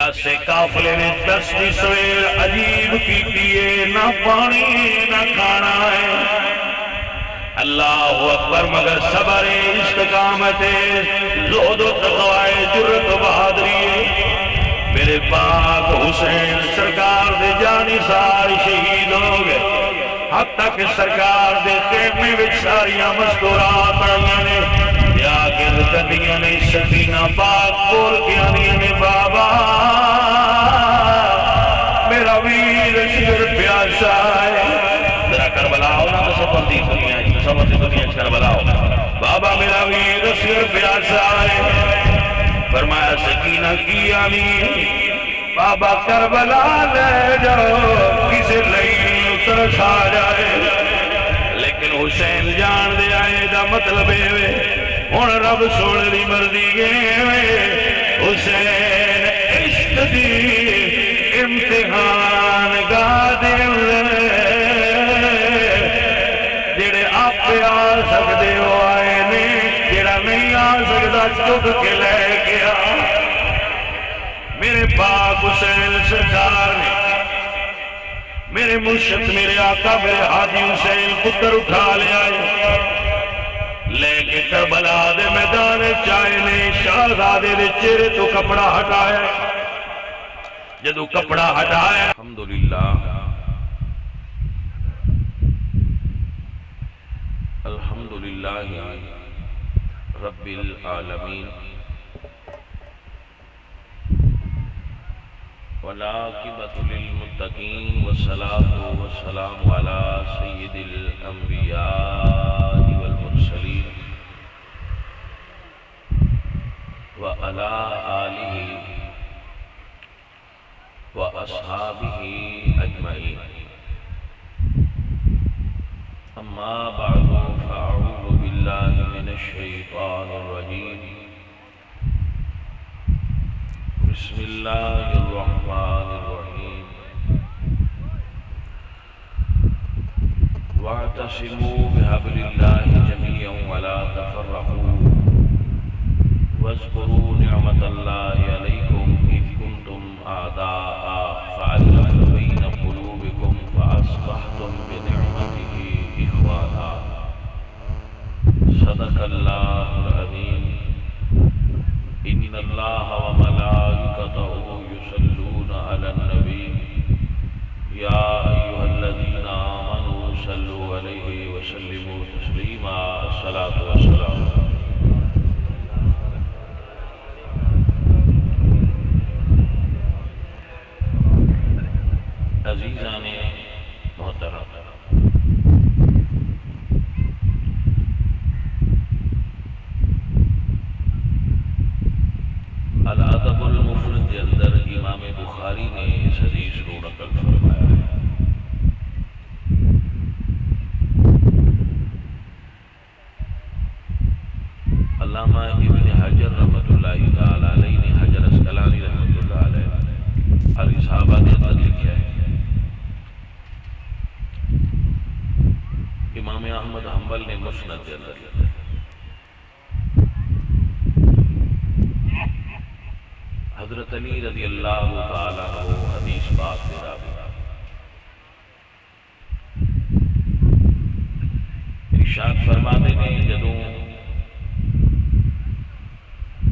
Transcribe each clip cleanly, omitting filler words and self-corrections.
پیاسے قافلے نے دستی سویر عجیب کی دیئے، نہ پانی نہ کھانا ہے۔ اللہ اکبر، مگر صبر استقامت زہد و تقوی جرت و بہادری۔ میرے پاک حسین سرکار دے جانی سار شہید ہو گئے، حتیٰ کہ سرکار دے خیمے وچ ساریاں مستورات پڑھیاں نے، یا گر کدیاں نے سکینہ پاک بول کے آنیاں نے، بابا میرا ویر شیر پیاسا ہے۔ ذرا کربلا ہو نا تو سفر دی دنیا ہے، سفر دی دنیا کربلا ہو، بابا میرا ویر شیر پیاسا ہے۔ فرمایا سکینہ کی آنی، بابا کربلا لے جاؤ، کسے لئی ترس آ جائے۔ لیکن حسین جان دے آئے دا مطلب ہے ہن رب سونے دی مرضی گئے، حسین عشق دی امتحان گا دے جڑے آپ آ سکدے ہو آئے نے، جڑا نہیں آ سکدا چک کے لے گیا۔ میرے پاک حسین سرکار نے میرے مرشد میرے آقا میرے حاجی حسین پتر اٹھا لیا ہے، لے کے کربلا دے میدان چائے نے شہزادے دے چہرے تو کپڑا ہٹایا، جدو کپڑا ہٹایا الحمدللہ الحمدللہ رب العالمین والعاقبۃ للمتقین والصلاۃ والسلام علی سید الانبیاء والمرسلین وعلی آلہ واصحابہ اجمعین، اما بعد فاعوذ باللہ من الشیطان الرجیم، بسم اللہ الرحمن الرحیم، واعتصموا بحبل اللہ جميعا ولا تفرقوا واذکروا نعمت اللہ علیکم اذ کنتم اعداء فألف بین قلوبکم فاصبحتم بنعمته اخوانا، صدق اللہ العظیم۔ ان اللہ وملائکتہ یصلون علی النبی یا ایھا الذین آمنوا صلوا علیہ وسلموا تسلیما، الصلاۃ والسلام۔ عزیزان محترم، الادب المفرد کے اندر امام بخاری نے اس حدیث کو نقل فرمایا ہے۔ علامہ ابن حجر رحمۃ اللہ تعالی علیہ نے، حجر اسقلانی رحمۃ اللہ علیہ الاصابہ کے اندر لکھا ہے، امام احمد حنبل نے مسند کے اندر لکھا ہے، حضرت علی رضی اللہ تعالیٰ عنہ حدیث پاک دے راوی ارشاد فرماتے ہیں، جدوں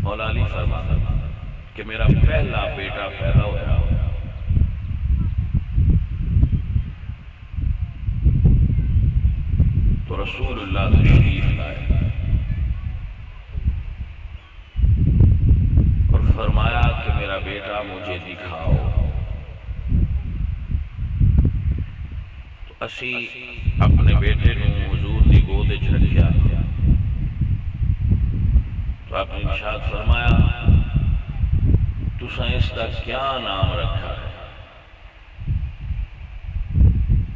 مولا علی فرماتے ہیں کہ میرا پہلا بیٹا پیدا ہوا تو رسول اللہ تشریف لائے اور فرمایا کہ میرا بیٹا مجھے دکھاؤ، تو اسی اپنے بیٹے نے حضور دی گود وچ رکھیا، تو آپ نے ارشاد فرمایا تساں اس کا کیا نام رکھا ہے؟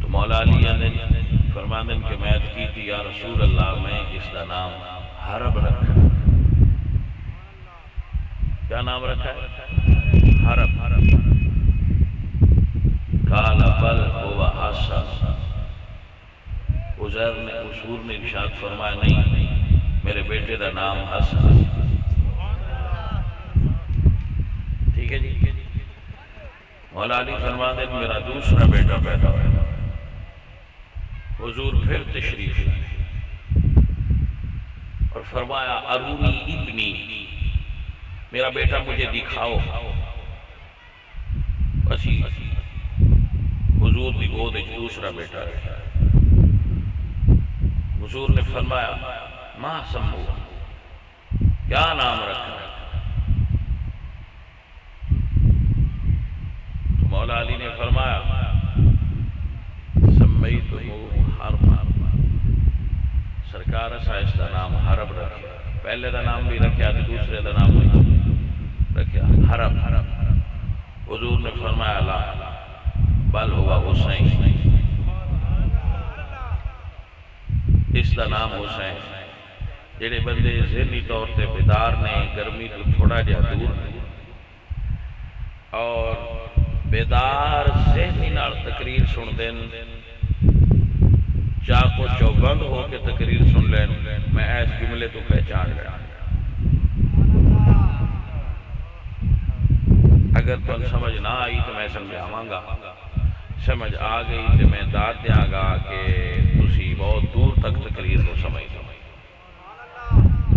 تو مولا علی نے فرماتے ہیں کہ میں کی تھی یا رسول اللہ میں اس کا نام حرب رکھا۔ کیا نام رکھا ہے؟ حرب۔ قال بل هو حسن، عزیر نے حضور نے ارشاد فرمایا نہیں، میرے بیٹے کا نام حسن۔ ٹھیک ہے جی، مولا علی فرماتے ہیں میرا دوسرا بیٹا پیدا ہوا، حضور پھر تشریف لائے اور فرمایا ارونی ابنی، میرا بیٹا مجھے دکھاؤ۔ اسی حضور دی گود وچ دوسرا بیٹا رہا۔ حضور نے فرمایا ماں سمو، کیا نام رکھنا ہے؟ مولا علی نے فرمایا سمیتہو حرب، سرکار اسا اس کا نام حرب رکھیا، پہلے دا نام بھی رکھیا تو دوسرے دا نام بھی رکھیا حرب۔ حضور نے فرمایا لا بل ہوا حسین، اس کا نام حسین۔ جڑے بندے ذہنی طور تے بیدار نے، گرمی تو تھوڑا جہا دور نے اور بیدار ذہنی نال تقریر سن دین، چاکو چوبند ہو کے تقریر سن لین، میں ایس جملے تو پہچان لیا۔ اگر تو سمجھ نہ آئی تو میں سمجھاواں گا، سمجھ آ گئی تو میں داد دیاں گا کہ تسی بہت دور تک تقریر کو سمجھ دو۔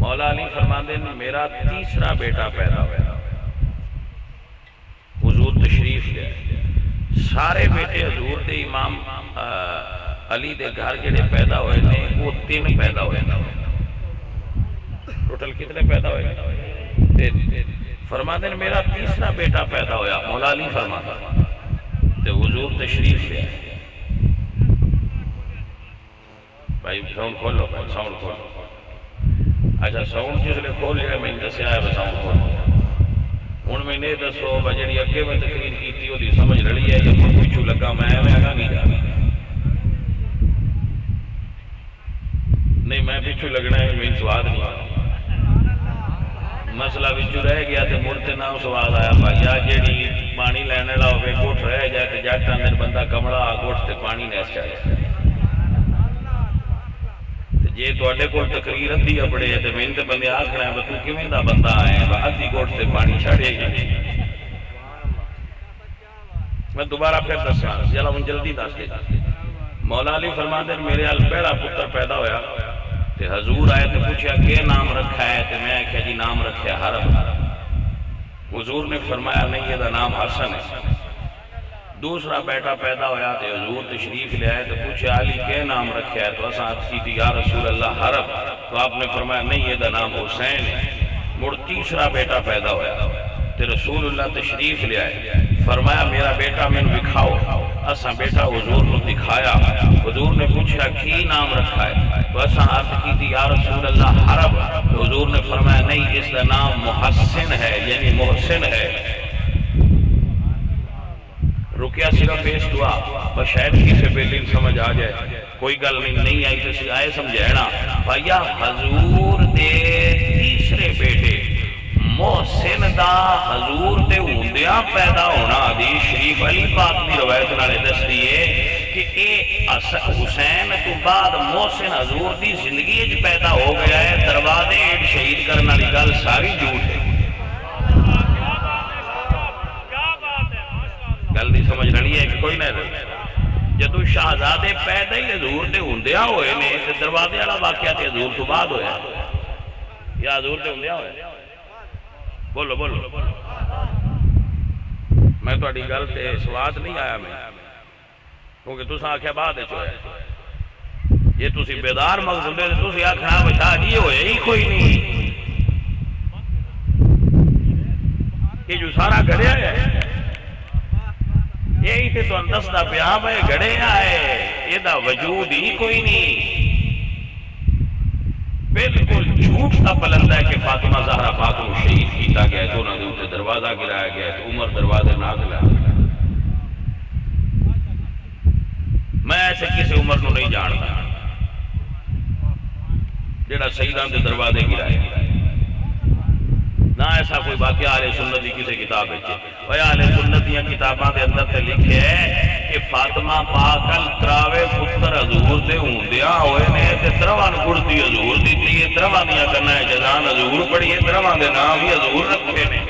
مولا علی فرماندے نے میرا تیسرا بیٹا پیدا ہوا، حضور تشریف لے، سارے بیٹے حضور دے امام علی دے گھر جڑے پیدا ہوئے نے وہ 3 پیدا ہوئے نے، ٹوٹل کتنے پیدا ہوئے؟ 3۔ فرماتے ہیں میرا تیسرا بیٹا پیدا ہویا، مولا علی فرماتا تے حضور تشریف لے۔ بھائی ساؤنڈ کھولو، بھائی ساؤنڈ کھولو۔ اچھا ساؤنڈ جس لئے کھول لیا میں دسیا ہے ساؤنڈ کھولو۔ ان میں نے دسو بجڑی اگے میں تقریر کی تھی وہ دی سمجھ لڑی ہے یا کوئی پوچھو لگا میں آگا نہیں جا نہیں، میں پیچھو لگنا ہے میں سواد نہیں آگا، مسئلہ پیچھو رہ گیا تو مڑتے نہ سواد آیا بھائیا جیڑی پانی لینے لا ہوئے گوٹھ رہ جائے تو جاتا اندر بندہ کمڑا گوٹھ تے پانی نیس چاہے جے تو اڈے کو تقریر ادھی اپڑے تو میں تے بندے آکھنا ہے تو کیویں دا بندہ آئے ادھی گوٹھ تے پانی چھڑے گی۔ میں دوبارہ پھر دساں چلا ہن جلدی دس دے۔ مولا علی فرماتے ہیں میرے ال پہلا پتر پیدا ہویا تے حضور آئے تے پوچھا کہ نام رکھا ہے تے میں کہا جی نام رکھا حرب۔ حضور نے فرمایا نہیں یہ دا نام حسن ہے۔ دوسرا بیٹا پیدا ہویا تے حضور تشریف لے آئے تے پوچھا علی کہ نام رکھا ہے تو اساں عرض کی یا رسول اللہ حرب، تو آپ نے فرمایا نہیں یہ دا نام حسین ہے۔ مڑ تیسرا بیٹا پیدا ہویا تے رسول اللہ تشریف لے آئے، فرمایا میرا بیٹا میں دکھاؤ۔ اساں بیٹا حضور کو دکھایا، حضور نے پوچھا کی نام رکھا ہے تو اساں عرض کی تھی یا رسول اللہ حرب، حضور نے فرمایا نہیں اس کا نام محسن ہے یعنی محسن ہے۔ رکیا صرف اس دعا بس شاید کسی بیلین سمجھ آ جائے، کوئی گل نہیں آئی تو آئے سمجھائنا بھائیا حضور دے تیسرے بیٹے محسن دا حضور دے ہوندیاں پیدا ہونا حدیث شریف علی پاک دی روایت نالے دس دیئے کہ اے حسین تو بعد محسن حضور دی زندگی اج پیدا ہو گیا ہے، دروازے شہید کرنا لی گل ساری جھوٹ ہے۔ گل دی سمجھ رہی ہے کہ کوئی نہیں رہی؟ جدو شہزادے پیدا ہی حضور دے ہوندیاں ہوئے نے تے دروازے والا واقعہ تے حضور تو بعد ہویا یا حضور دے ہوندیاں ہوئے؟ بولو بولو، میں تو اڈی گل تے سواد نہیں آیا میں کیونکہ تُسا آکھیا بعد چویا یہ تُسی بیدار مقصد ہے تُسی آکھنا بچا جی ہوئے ہی کوئی نہیں، یہ جو سارا گھڑے آیا ہے یہی تے تو اندس دا پیام ہے گھڑے آئے یہ دا وجود ہی کوئی نہیں۔ بالکل جھوٹ تھا بلند ہے کہ فاطمہ زہرا پاک کو شہید کیتا گیا ہے، دونوں دے اوپر دروازہ گرایا گیا ہے تو عمر دروازے نہ گرایا۔ میں ایسے کسی عمر کو نہیں جانتا جڑا شہیدان دے دروازے گرائے نہ ایسا کوئی واقعہ اہل سنت کی کسی کتاب ہے۔ وہ اہل سنت کی کتاباں دے اندر تے لکھے ہے کہ فاطمہ پاک تراوے پتر حضور دے ہوندیاں ہوئے نے تے تروان گڑتی حضور دیتی ہے، تروان دیا کرنا ہے جزان حضور پڑھی ہے، تروان دے نام ہی حضور رکھے نے۔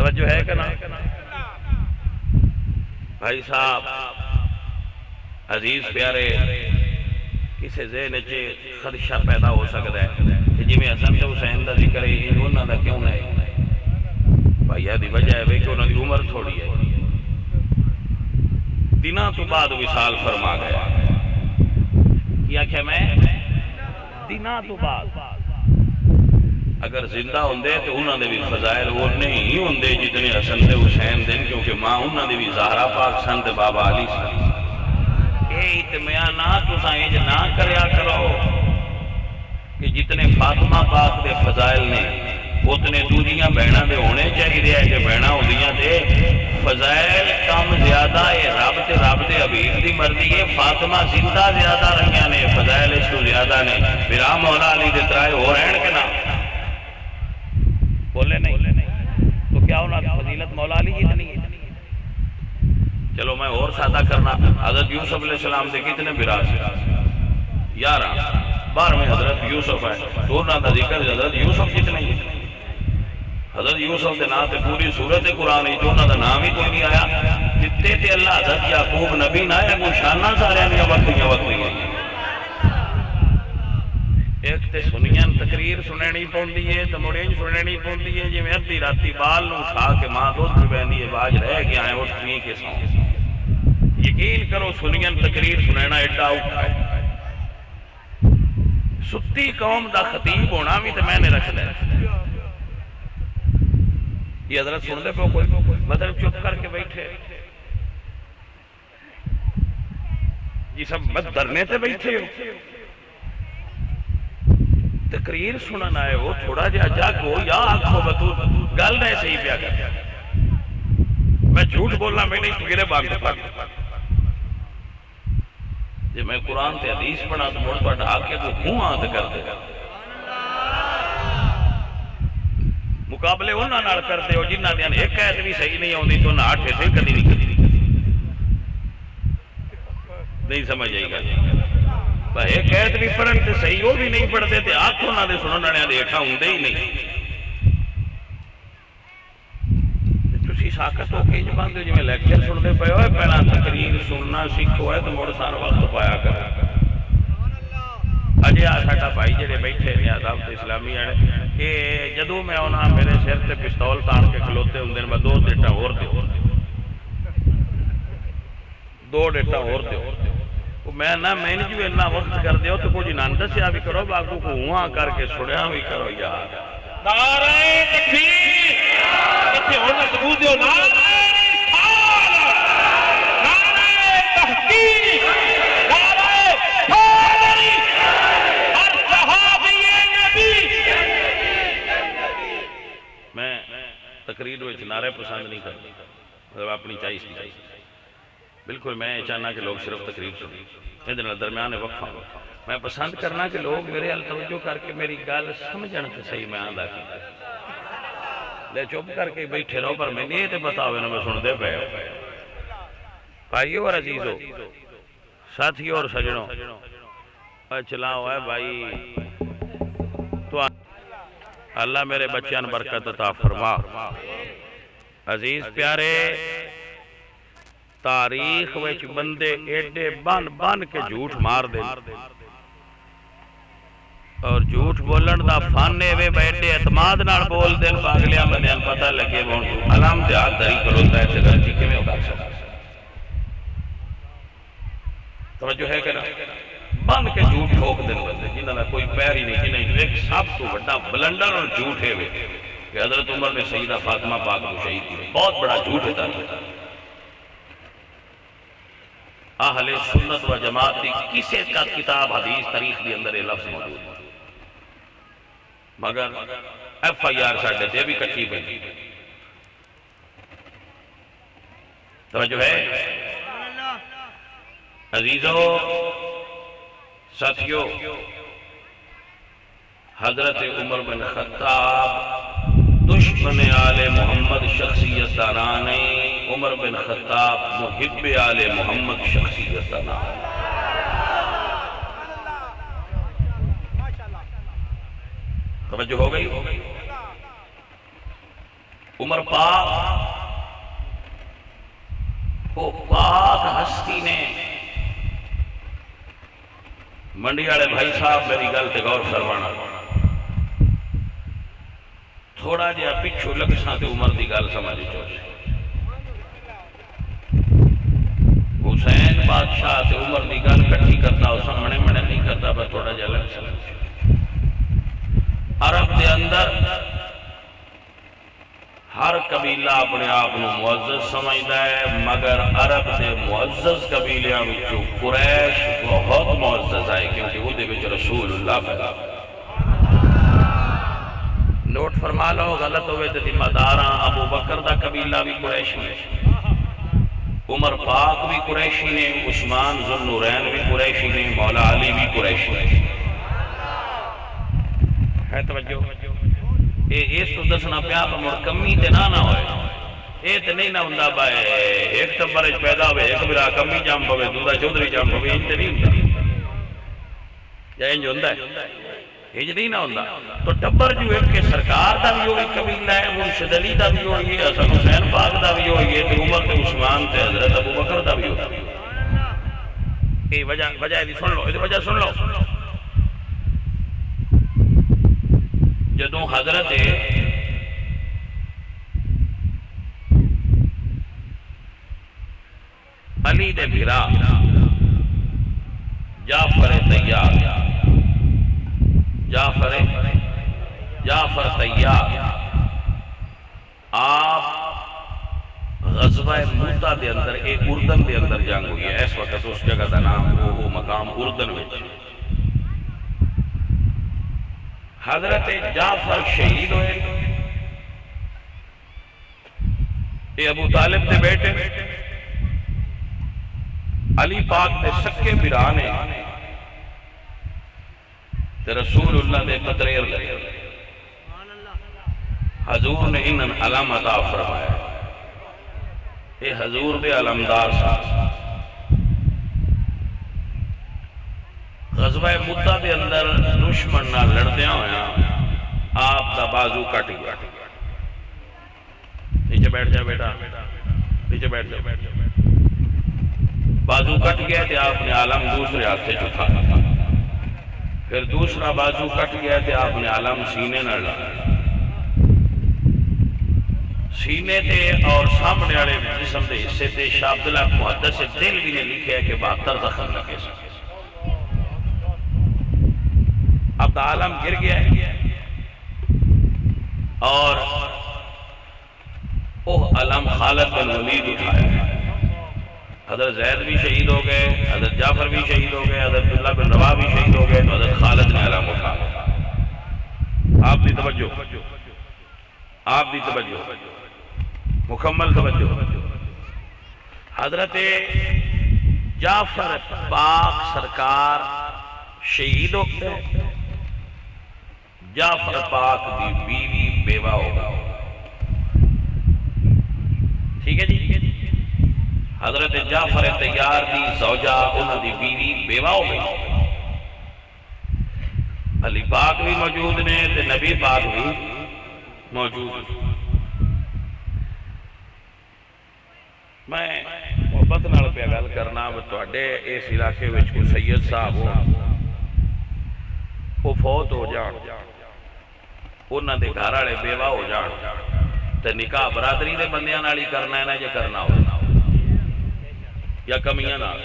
توجہ ہے کہ نا بھائی صاحب عزیز پیارے، کسے ذہن چ خدشہ پیدا ہو سکتا ہے کہ جی میں حسن تے حسین دا ذکر ہے انہاں دا کیوں نہیں؟ بھائی دی وجہ ہے کہ انہاں دی عمر تھوڑی ہے، دنوں تو بعد وصال فرما گیا۔ کیا کہ میں دنوں تو بعد اگر زندہ ہوندے تو انہاں دے بھی فضائل وہ نہیں ہوندے جتنے حسن تے حسین دن، کیونکہ ماں انہاں دے بھی زہرا پاک سن تے بابا علی سن۔ اے اطمینان تساں انج نہ کریا کرو کہ جتنے فاطمہ پاک دے فضائل نے اتنے دوجیاں بہناں دے ہونے چاہیے ہے کہ بہناں ہوندیاں دے فضائل کم زیادہ ہے، رب دے حبیب دی مرضی ہے۔ فاطمہ زندہ زیادہ رہیاں نے، فضائل اس تو زیادہ نے، پھر مولا علی دے ترائے ہو رہن کے نا بولے نہیں تو کیا انہاں کی فضیلت مولا علی جتنی ہے؟ چلو میں اور سادہ کرنا، حضرت یوسف علیہ السلام دے کتنے براس 11، 12ویں حضرت یوسف ہے تو انہاں دا ذکر حضرت یوسف جتنے ہی، حضرت یوسف دے نام تے پوری سورت قرآن ہی تو انہاں دا نام ہی کوئی نہیں آیا۔ جتے تے اللہ حضرت یعقوب نبی نہ ہے وہ شانہ سارے دیا وقتیاں ہیں۔ ایک تے سنیاں تقریر سنینی پوندی ہے تو مڑیں سنینی پوندی ہے، جی میں ادھی راتی بال نو کھا کے ماں دودھ پہ بہندی ہے باج رہ گیا ہے اٹھ پی کے سو۔ یقین کرو سنیاں تقریر سنینا ایڈا اٹھا ہے، ستی قوم دا خطیب ہونا بھی تو میں نے رکھ لیا۔ یہ حضرت سن دے پہ کوئی مطلب چپ کر کے بیٹھے جی سب مت درنے تے بیٹھے ہو، تقریر سننا ہے وہ تھوڑا جا جاگو یا آنکھو بطو گل نہیں صحیح پیا کر۔ میں جھوٹ بولنا میں نہیں تو گرے باندھ پاک جی میں قرآن تے حدیث پڑھا تو موڑ پر ڈھا کے تو ہوں آدھ کر دے مقابلے انہاں نال کر دے ہو جنہاں دیاں ایک آیت بھی صحیح نہیں ہوندی تو انہاں آٹھے سے کدی نہیں سمجھ آئی گا۔ ایک آیت بھی پڑھن تے صحیح وہ بھی نہیں پڑھتے تے آنکھوں نہ دے سنن والے دیکھا ہوندے ہی نہیں۔ تسی ساکت ہو کے باندھو جی میں لیکچر سنتے پے ہوئے پہلا تقریر سننا سیکھو ہے تو موڑ سارا وقت پایا کر۔ اجے ساڈا بھائی جڑے بیٹھے نے عدالت اسلامی والے کہ جدوں میں انہاں میرے سر تے پستول تان کے کھلوتے ہوندے میں دو ڈیٹا اور دیو، دو ڈیٹا اور دیو، میں نہ میں نے جو اتنا وقت کر دیو تو کچھ نہ دسیا بھی کرو باقو کو ہواں کر کے سنیا بھی کرو یار۔ نعرہ تکبیر کتے ہونا ثبوت دیو، نعرہ رسالت، نعرہ تحقیق، نعرہ حیدری، ہر صحابی نبی۔ میں تقریر وچ نعرے پسند نہیں کرتا، مطلب اپنی چاہیے بالکل میں چاہنا کہ لوگ صرف تقریر سنیں، یہ درمیان وقفہ میں پسند کرنا کہ لوگ میرے حل توجہ کر کے میری گل سمجھن تے صحیح میں آندا کی لے چپ کر کے بیٹھے رہو پر میں نہیں تے بتاوے نہ میں سن دے پے بھائیو اور عزیزو ساتھیو اور سجنوں چلاؤ ہے بھائی تو اللہ میرے بچیان برکت عطا فرما۔ عزیز پیارے تاریخ وچ بندے ایڈے بن کے جھوٹ مار دے اور جھوٹ بولن دا فانے وے بیٹھے اعتماد نال بول دین پاگلیاں بندیاں پتہ لگے وہن علام تے ہاتھ دھری کروتا ہے تے غلطی کیویں کر سکتا۔ توجہ ہے کہ نا بن کے جھوٹ ٹھوک دین بندے جنہاں دا کوئی پیر ہی نہیں، جنہیں ایک سب تو بڑا بلنڈر اور جھوٹ ہے کہ حضرت عمر نے سیدہ فاطمہ پاک کو شہید کی، بہت بڑا جھوٹ ہے تاریخ۔ اہل سنت و جماعت کی کسی کا کتاب حدیث تاریخ کے اندر یہ لفظ موجود ہے مگر ایف آئی آر ساڈے تے بھی کٹی پئی۔ توجہ ہے عزیزو ساتھیو، حضرت عمر بن خطاب دشمن آل محمد شخصیت دانان عمر بن خطاب محب آل محمد شخصیت دانان۔ توجہ ہو گئی؟ عمر پاک وہ پاک ہستی نے منڈی والے بھائی صاحب میری گل تے غور فرمانا تھوڑا جہا پچھو لگساں تے عمر دی گل سمجھ چوسے حسین بادشاہ تے عمر دی گل کٹھی کرتا ہو سامنے منے نہیں کرتا بس تھوڑا جہا لگساں عرب دے اندر ہر قبیلہ اپنے آپ کو معزز سمجھتا ہے مگر عرب دے معزز قبیلیاں وچوں قریش بہت معزز آئے کیونکہ وہ دے وچ رسول اللہ پیدا نوٹ فرما لو غلط ہوئے تے ذمہ داراں ابو بکر دا قبیلہ بھی قریشی ہے عمر پاک بھی قریشی نے عثمان ذو النورین بھی قریشی نے مولا علی بھی قریشی ہے توجہ اس تو دسنا پیا مڑ کمی تے نہ ہوئے اے تے نہیں نہ ہوندا بھائی ایک ٹبر وچ پیدا ہوئے ایک میرا کمی جام پوے دوسرا چودھری جام پوے انج تے نہیں ہوندا یا انج ہوندا ہے انج نہیں نہ ہوندا تو ٹبر جو ایک کے سرکار دا بھی ہوئی قبیلہ ہے مرشد علی دا بھی ہوئی ہے حسن حسین پاک دا بھی ہوئی ہے تے عمر تے عثمان تے حضرت ابو بکر دا بھی ہوئی اے وجہ دی سن لو اے وجہ سن لو جدوں حضرت علی دے بھرا جعفر طیار آپ غزوہ موتا دے اندر ایک اردن دے اندر جنگ ہوئی ہے اس وقت اس جگہ دا نام وہ مقام اردن میں حضرت جعفر شہید ہوئے یہ ابو طالب دے بیٹے علی پاک دے سکے برانے تے رسول اللہ دے قطریر لے حضور نے انہاں علامت فرمایا یہ حضور دے علمدار سا غزوہ مدہ دے اندر دشمن نہ لڑدیاں ہویا آپ دا بازو کٹ گیا نیچے بیٹھ جا بیٹا نیچے بیٹھ جا بازو کٹ گیا تھے آپ نے عالم دوسرے ہاتھ سے چکا پھر دوسرا بازو کٹ گیا تھے آپ نے عالم سینے نہ لگا سینے تے اور سامنے والے جسم دے حصے تے شاہ عبداللہ محدث دل بھی نے لکھا ہے کہ 72 زخم لگے سکے اب عالم گر گیا ہے اور علم خالد بن ولید اٹھایا حضرت زید بھی شہید ہو گئے حضرت جعفر بھی شہید ہو گئے حضرت عبداللہ بن رواح بھی شہید ہو گئے تو حضرت خالد نے علم اٹھایا آپ دی توجہ مکمل توجہ حضرت جعفر پاک سرکار شہید ہو گئے جعفر پاک دی بیوی بیوہ ہوگا ٹھیک ہے جی حضرت جعفر طیار دی زوجہ انہوں دی بیوی بیوہ ہو گئی علی پاک بھی موجود نے تے نبی پاک بھی موجود میں محبت نال پہ گل کرنا تواڈے اس علاقے وچ کوئی سید صاحب ہو وہ فوت ہو جان انہاں دے گھر والے بیوہ ہو جان تے نکاح برادری دے بندیاں نال ہی کرنا ہے نا جو کرنا ہو یا کمیاں نال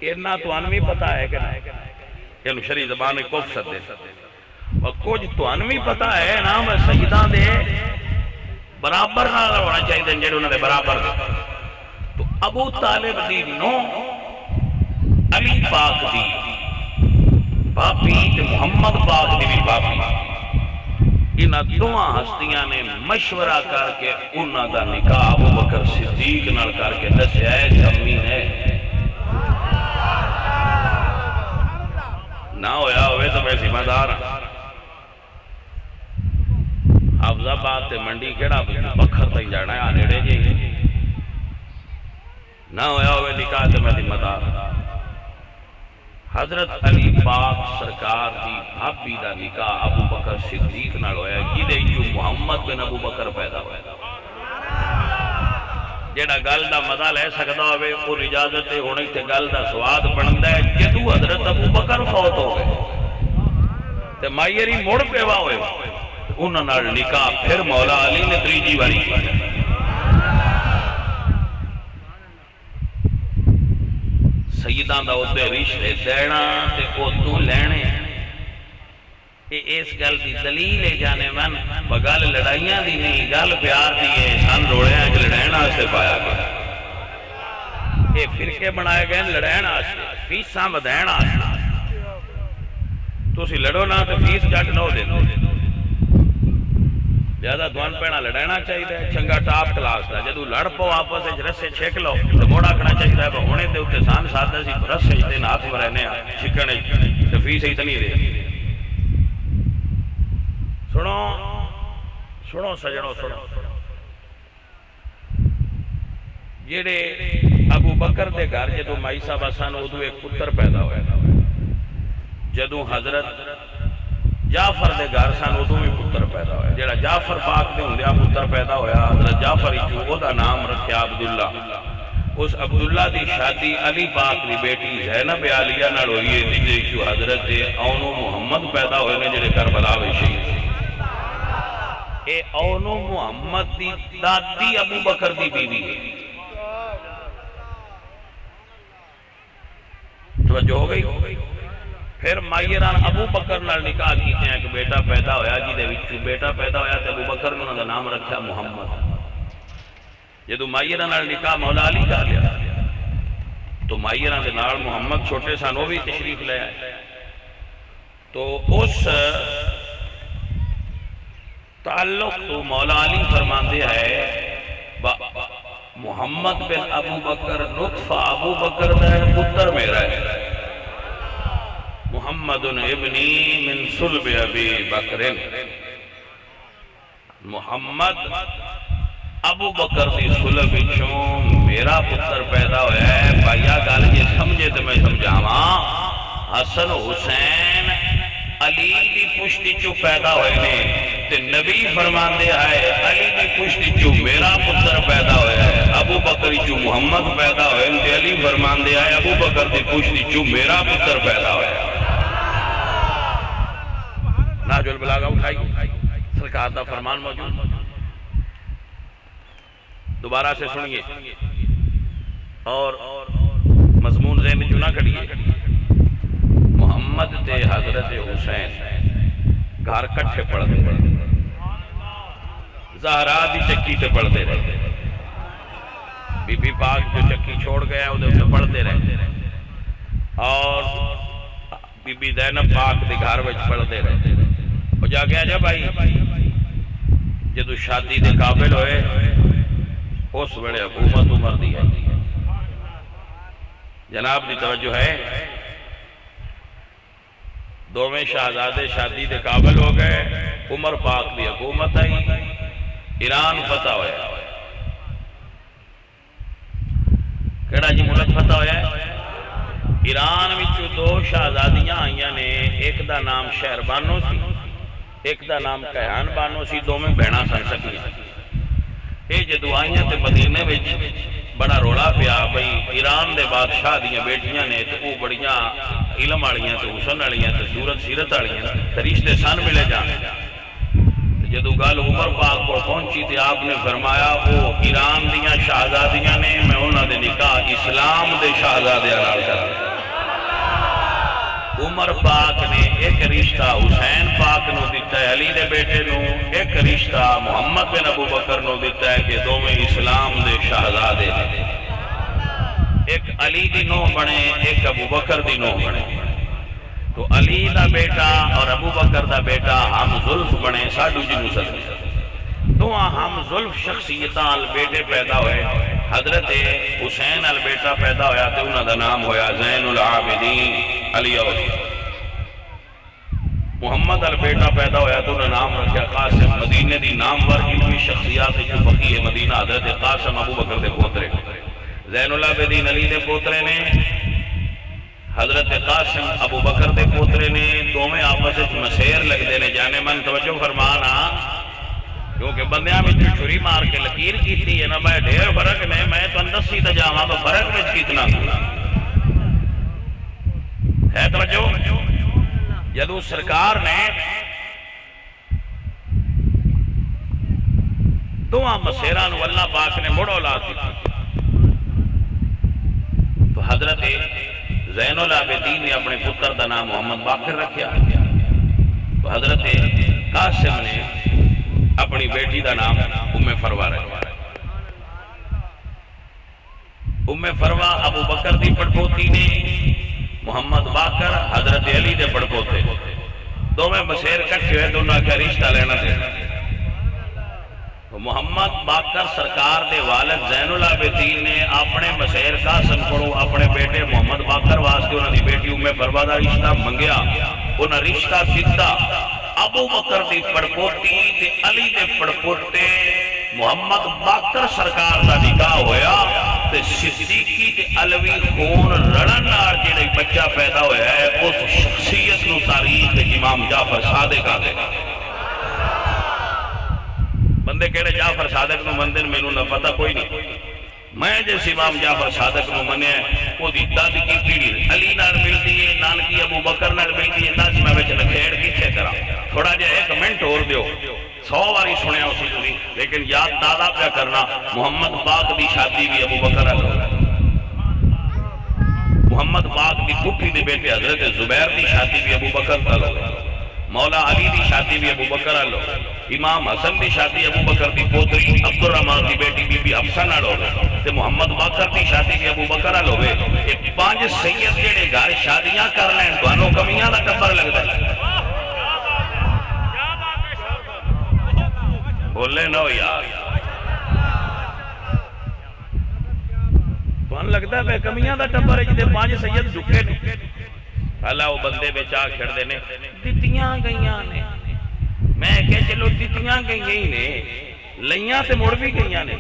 اتنا تانوں بھی پتہ ہے کہ نہیں شرعی زبان میں کف سدے اور کچھ تانوں بھی پتہ ہے نا میں سیداں دے برابر نہ ہونا چاہیے جڑے انہاں دے برابر تو ابو طالب دی نو علی پاک دی باپی تے محمد پاک دی بھی باپی انہاں دوہاں ہستیاں نے مشورہ کر کے انہاں دا نکاح ابو بکر صدیق نال کر کے دسیا ہے کمی ہے نہ ہویا ہوئے تو میں ذمہ دار حافظ آباد تے منڈی کیڑا بکھر تے جانا ہے آنےڑے جی نہ ہویا ہوئے نکاح تے میں ذمہ دار حضرت علی پاک سرکار دی بھابی دا نکاح ابو بکر صدیق نال ہویا جدے جو محمد بن ابو بکر پیدا ہوئے. جیڑا گل دا مزہ لے سکتا ہوئے اور اجازت ہونے تے گل دا سواد بنتا ہے. جدو حضرت ابو بکر فوت ہو گئے تے مائیری مڑ پیوا ہوئے انہوں نے نکاح پھر مولا علی نے تیجی باری کیا. سیدان دا ادھے رشتے دینا تے ادھوں لینے اس گل دی دلیل ہے جانے من بگل لڑائیاں دی نہیں گل پیار دی ہے. سن روڑیاں جو لڑائنا سے پایا گیا یہ فرقے بنائے گئے لڑائنا سے فیساں بدائنا سے تو اسی لڑو نہ تو فیس جٹ نہ دے دو زیادہ دوان پینا لڑائنا چاہیے چنگا ٹاپ کلاس دا. جدو لڑ پو آپس اچھ رسے چھیک لو تو موڑا کھنا چاہیے ہے ہونے دے اتے سان ساتھ سی رسے جتے ناتھ میں رہنے چھکنے تو فیس ہی تنی دے. سنو سنو سجنو سنو جیڑے ابو بکر دے گھر جدو مائی صاحب آسان ادو ایک پتر پیدا ہوئے. جدو حضرت جعفر دے گھر سان ادو بھی پتر پیدا ہوئے. جیڑا جعفر پاک دے ہندیا پتر پیدا ہویا حضرت جعفر جو دا نام رکھیا عبداللہ. اس عبداللہ دی شادی علی پاک دی بیٹی زینب عالیہ نال ہوئی ہے جو حضرت اونو محمد پیدا ہوئے نے جڑے کربلا میں شہید. اے اونو محمد دی دادی ابو بکر دی بیوی ہے. توجہ ہو گئی. پھر مائیران ابو بکر نال نکاح کیتے ہیں کہ بیٹا پیدا ہویا جی دے وچ بیٹا پیدا ہویا تے ابو بکر نے انہاں دا نام رکھا محمد. جدو مائیران نال نکاح مولا علی کا لیا تو مائیران دے نال محمد چھوٹے سان وہ بھی تشریف لے آئے. تو اس تعلق تو مولا علی فرماندے ہے محمد بن ابو بکر نطفہ ابو بکر دا پتر میرا ہے. محمد ابنی من صلب ابی بکر. محمد ابو بکر دی صلب چوں میرا پتر پیدا ہویا ہے. بھائیا گل یہ سمجھے تو میں سمجھاواں. حسن حسین علی دی پشتی چوں پیدا ہوئے نے تے نبی فرماندے آئے علی دی پشتی چوں میرا پتر پیدا ہویا ہے. ابو بکر چوں محمد پیدا ہوئے تے علی فرماندے آئے ابو بکر دی پشتی چوں میرا پتر پیدا ہویا ہے. ناجو البلاغہ اٹھائی سرکار دا فرمان موجود. دوبارہ سے سنیے اور مضمون ذہن جو نہ کھڑیے. محمد تے حضرت حسین گھر کٹھے پڑھتے رہتے. زہرا دی چکی تے پڑھتے رہتے. بی بی پاک جو چکی چھوڑ گیا ادھر پڑھتے رہتے اور بی بی زینب پاک دے گھر وچ پڑھتے رہتے. وہ جا گیا جا بھائی جدو شادی دے قابل ہوئے اس وڑے حکومت عمر دی ہے. جناب دی توجہ ہے. دوویں شہزادے شادی دے قابل ہو گئے. عمر پاک دی حکومت آئی. ایران فتح ہویا. کیڑا جی ملک فتح ہویا ہے؟ ایران وچوں دو شہزادیاں آئیاں نے. ایک دا نام شہر بانو سی ایک دا نام کہان بانو سی. دو میں بہنا سن سکیاں. اے جدو آئیاں تے مدینے وچ بڑا روڑا پیا بھئی ایران دے بادشاہ دیاں بیٹیاں نے تے وہ بڑیاں علم والیاں تے حسن والیاں تے صورت سیرت والیاں تے رشتے سن ملے جانے. جدو گل عمر پاک کو پہنچی تے آپ نے فرمایا وہ ایران دیاں شہزادیاں نے میں انہاں دے نکاح اسلام دے شہزادیاں نال کر. عمر پاک نے ایک رشتہ حسین پاک نو دیتا ہے علی دے بیٹے نو. ایک رشتہ محمد بن ابو بکر نو دیتا ہے کہ دو میں اسلام دے شہزادے. ایک علی دی نو بنے ایک ابو بکر دی نو بنے. تو علی دا بیٹا اور ابو بکر دا بیٹا ہم زلف بنے. ساڈو جنو سدے دو ہم زلف شخصیتاں بیٹے پیدا ہوئے. حضرت حسین بیٹا پیدا ہویا تے انہاں دا نام ہویا زین العابدین علی اوسی. محمد بیٹا پیدا ہویا تو انہاں نام رکھیا قاسم. مدینے دی نامور علمی شخصیات جو فقیہ مدینہ حضرت قاسم ابو بکر دے پوترے. زین العابدین علی دے پوترے نے. حضرت قاسم ابو بکر دے پوترے نے. دو میں آپس مسیر لگ دے نے. جانے من توجہ فرمانا کیونکہ بندیاں میں چھری مار کے لکیر کیتی ہے نا میں ڈھیر فرق نہیں میں تو اندسی تے جاواں تو فرق وچ کتنا ہے توجہ جدو سرکار نے دعا مسیران واللہ پاک نے مڑ اولاد دی تو حضرت زین العابدین نے اپنے پتر دا نام محمد باقر رکھیا تو حضرت قاسم نے اپنی بیٹی دا نام فروا رکھا فروا ابو بکر دی پڑپوتی نے محمد باقر حضرت علی دے پڑپوتے دو میں مسیر کٹھے ہوئے دونوں کا رشتہ لینا دینا تو محمد باقر سرکار دے والد زین العابدین نے اپنے مسیر قاسم کو اپنے بیٹے محمد باقر واسطے انہوں نے بیٹی فروا دا رشتہ منگیا انہوں رشتہ دیتا ابو بکر دی پڑپوتی تے علی دے پڑپوتے محمد باقر سرکار دا نکاح ہویا تے صدیقی تے علوی خون رڑن نار جڑے بچہ پیدا ہویا ہے اس شخصیت نو تاریخ امام جعفر صادق آدھے بندے کہڑے جعفر صادق نو مندن میں نو نہ پتہ کوئی نہیں میں جیس امام جعفر صادق نو منے وہ دی دادی کی پیڑی علی نال ملتی ہے نانکی ابو بکر نال ملتی ہے دس میں بچ نکھیڑ کچھے کرا تھوڑا جا ایک منٹ اور دیو 100 باری سنیا اسی تھی لیکن یاد دادا پہ کرنا محمد پاک دی شادی بھی ابو بکر آلو محمد پاک دی پھوپھی دی بیٹے حضرت زبیر دی شادی بھی ابو بکر آلو مولا علی دی شادی بھی ابو بکر آلو امام حسن دی شادی ابو بکر دی پوتری عبد الرحمن دی بیٹی بی بی افسا آلو تے محمد باقر دی شادی بھی ابو بکر آلو ایک 5 سید جڑے گھر شادیاں کر لیں دوانوں کمیاں دا ٹبر لگتا ہے بولے نو یار تو ان لگتا ہے کمیاں دا ٹبر ہے جدے 5 سید جھکے نے اللہ وہ بندے بے چاہ کھڑ دینے دیتیاں گئیاں نے میں کہے چلو دیتیاں گئیاں نے لئیاں سے مڑ بھی گئیاں نے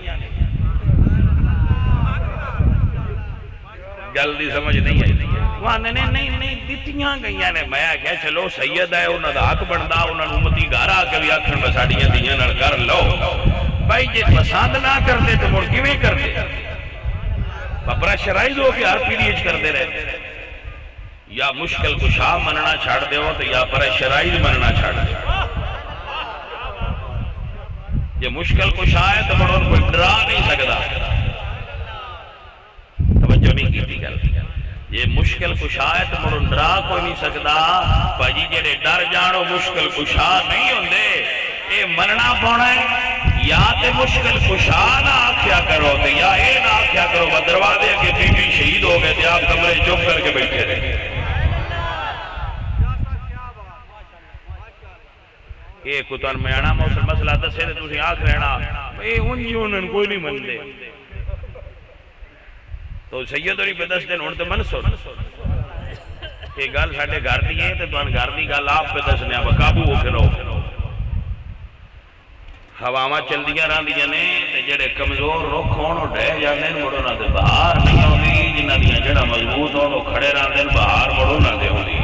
جلدی سمجھ نہیں ہے وہاں نہیں دیتیاں گئیاں نے میں کہے چلو سید ہے انہوں دا حق بڑھدا انہوں امتی گارا کے بھی آکھن بساڑیاں دیاں نڑ کر لو بھائی جے پسند نہ کرتے تو مڑ کی میں کرتے اپنا شرائز ہو کے ہر پیڑیج کر دے رہے یا مشکل کشا مننا چھاڑ دے ہو تو یا پر شرائز مننا چھاڑ دے یہ مشکل کشا ہے تو بڑھوں کوئی ڈرا نہیں سکتا توجہ نہیں کی تھی گل یہ مشکل کشا ہے تو بڑھوں ڈرا کوئی نہیں سکتا بھائی جڑے ڈر جانو مشکل کشا نہیں ہوندے اے مننا پونا ہے یا تے مشکل کشا نہ آکھیا کرو تے یا اے نہ آکھیا کرو وہ دروازے کے بی بی شہید ہو گئے تے آپ کمرے چپ کر کے بیٹھے رہے یہ کتن میں آنا مسئلہ دسے تو تُسی آکھ رہنا اے انجی انہوں کوئی نہیں من دے تو سید ہوری پہ دس دن ان تو من سو یہ گل ساڑھے گھر دی ہے تو ان گھر دی گل آپ پہ دسنے آپ قابو ہو کے رہو ہواما چل دیا رہا دیا نے جڑے کمزور رکھ ہونو ڈے جانے مڑو نہ دے باہر نہیں ہوندی جنہ دیا جڑا مضبوط ہونو کھڑے رہا دے باہر مڑو نہ دے ہوندی